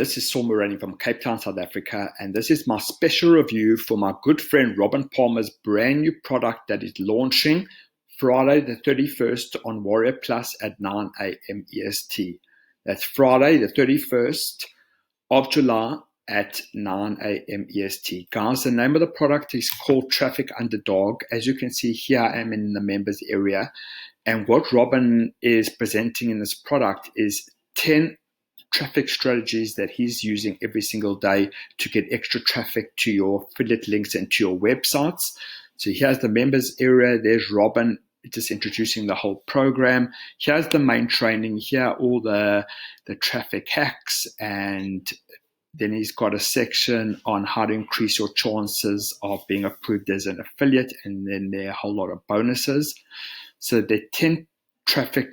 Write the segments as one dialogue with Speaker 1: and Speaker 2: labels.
Speaker 1: This is Saul Maraney from Cape Town, South Africa, and this is my special review for my good friend Robin Palmer's brand new product that is launching Friday the 31st on Warrior Plus at 9 a.m. EST. That's Friday the 31st of July at 9 a.m. EST. Guys, the name of the product is called Traffic Underdog. As you can see here, I am in the members area, and what Robin is presenting in this product is 10 traffic strategies that he's using every single day to get extra traffic to your affiliate links and to your websites. So here's the members area. There's Robin just introducing the whole program. Here's the main training. Here are all the traffic hacks, and then he's got a section on how to increase your chances of being approved as an affiliate, and then there are a whole lot of bonuses. So there are 10 traffic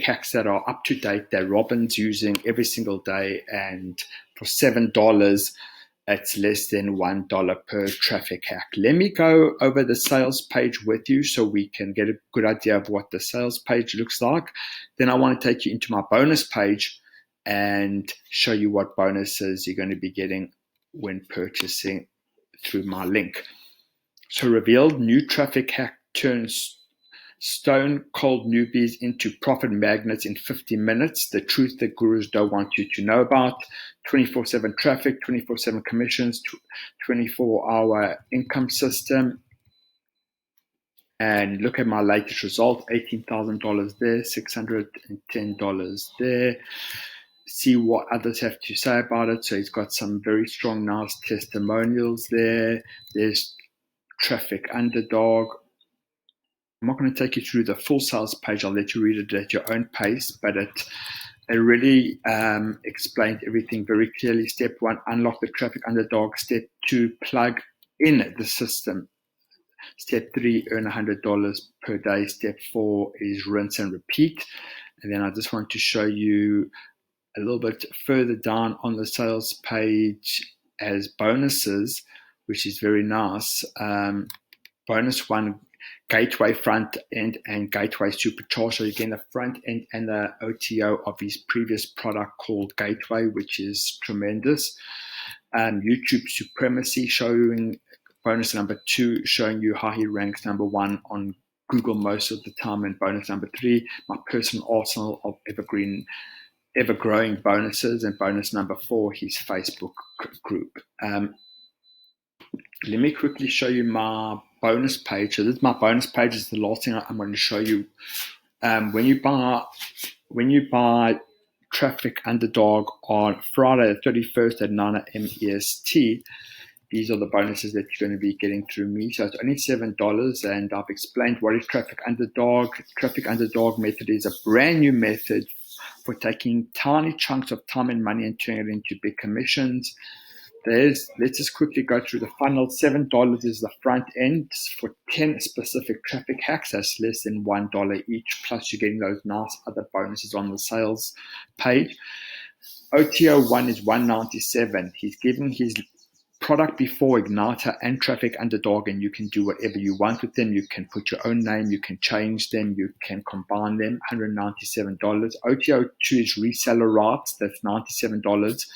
Speaker 1: hacks that are up to date that Robin's using every single day, and for $7 it's less than $1 per traffic hack. Let me go over the sales page with you so we can get a good idea of what the sales page looks like. Then I want to take you into my bonus page and show you what bonuses you're going to be getting when purchasing through my link. So revealed new traffic hack turns stone cold newbies into profit magnets in 50 minutes. The truth that gurus don't want you to know about. 24/7 traffic, 24/7 commissions, 24-hour income system. And look at my latest result, $18,000 there, $610 there. See what others have to say about it. So he's got some very strong, nice testimonials there. There's Traffic Underdog. I'm not going to take you through the full sales page. I'll let you read it at your own pace, but it really explained everything very clearly. Step 1, unlock the Traffic Underdog. Step 2, plug in the system. Step 3, earn $100 per day. Step 4 is rinse and repeat. And then I just want to show you a little bit further down on the sales page as bonuses, which is very nice. Bonus 1, Gateway front end and Gateway supercharged. So again, the front end and the OTO of his previous product called Gateway, which is tremendous. YouTube supremacy, showing bonus number 2, showing you how he ranks number 1 on Google most of the time. And bonus number 3, my personal arsenal of ever-growing bonuses. And bonus number 4, his Facebook group. Let me quickly show you my bonus page. So this is my bonus page. Is the last thing I'm going to show you. When you buy Traffic Underdog on Friday the 31st at 9 a.m. EST, these are the bonuses that you're going to be getting through me. So it's only $7, and I've explained what is Traffic Underdog. Traffic Underdog method is a brand new method for taking tiny chunks of time and money and turning it into big commissions. Let's just quickly go through the funnel. $7 is the front end for 10 specific traffic hacks. That's less than $1 each. Plus, you're getting those nice other bonuses on the sales page. OTO 1 is $197. He's giving his product before Igniter and Traffic Underdog, and you can do whatever you want with them. You can put your own name, you can change them, you can combine them. $197. OTO 2 is reseller rights. That's $97.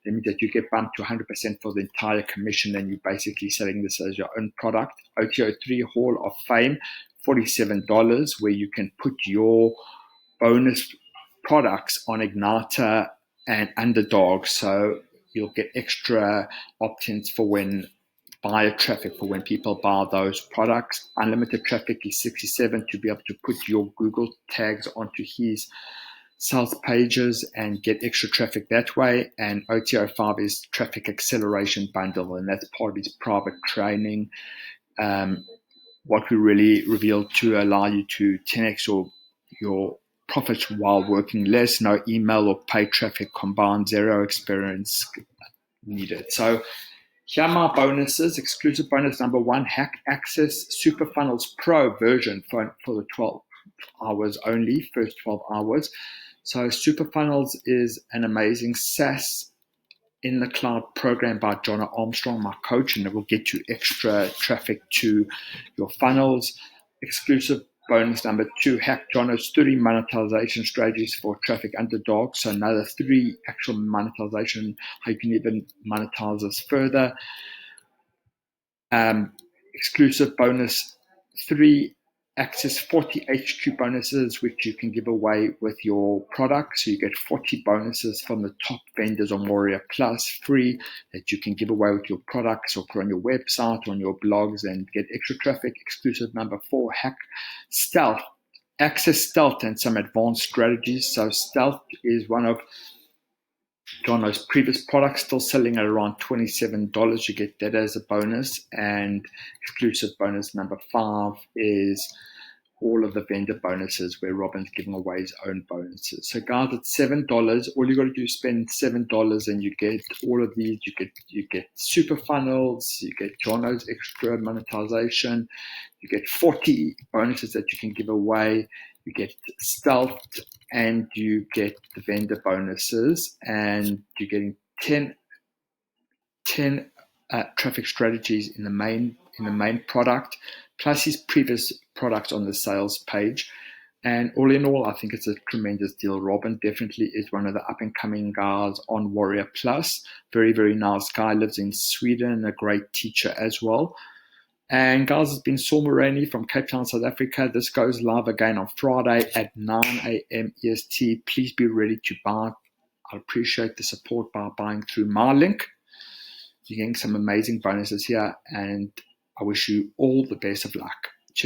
Speaker 1: That means that you get bumped to 100% for the entire commission, and you're basically selling this as your own product. OTO 3, Hall of Fame, $47, where you can put your bonus products on Igniter and Underdog. So you'll get extra opt-ins for when buyer traffic, for when people buy those products. Unlimited traffic is $67 to be able to put your Google tags onto his sales pages and get extra traffic that way. And OTO 5 is Traffic Acceleration Bundle, and that's part of his private training. What we really revealed to allow you to 10x your profits while working less, no email or paid traffic combined, zero experience needed. So here are my bonuses. Exclusive bonus number 1, Hack Access Super.Funnels Pro version for the 12 hours only, first 12 hours. So Super.Funnels is an amazing SaaS in the cloud program by John Armstrong, my coach, and it will get you extra traffic to your funnels. Exclusive bonus number 2, hack Jono's 30 monetization strategies for Traffic Underdog. So another 3 actual monetization, how you can even monetize this further. Exclusive bonus 3, access 40 HQ bonuses, which you can give away with your product. So you get 40 bonuses from the top vendors on Warrior Plus free that you can give away with your products or put on your website, on your blogs, and get extra traffic. Exclusive number 4, hack Stealth. Access Stealth and some advanced strategies. So Stealth is one of Jono's previous products, still selling at around $27. You get that as a bonus. And exclusive bonus number 5 is all of the vendor bonuses where Robin's giving away his own bonuses. So guys, it's $7. All you got to do is spend $7 and you get all of these. You get Super.Funnels, you get Jono's extra monetization, you get 40 bonuses that you can give away, you get Stealth, and you get the vendor bonuses, and you're getting 10 traffic strategies in the main product, plus his previous products on the sales page. And all in all, I think it's a tremendous deal. Robin definitely is one of the up-and-coming guys on Warrior Plus. Very, very nice guy, lives in Sweden, a great teacher as well. And guys, it's been Saul Maraney from Cape Town, South Africa. This goes live again on Friday at 9 a.m. EST. Please be ready to buy. I appreciate the support by buying through my link. You're getting some amazing bonuses here, and I wish you all the best of luck.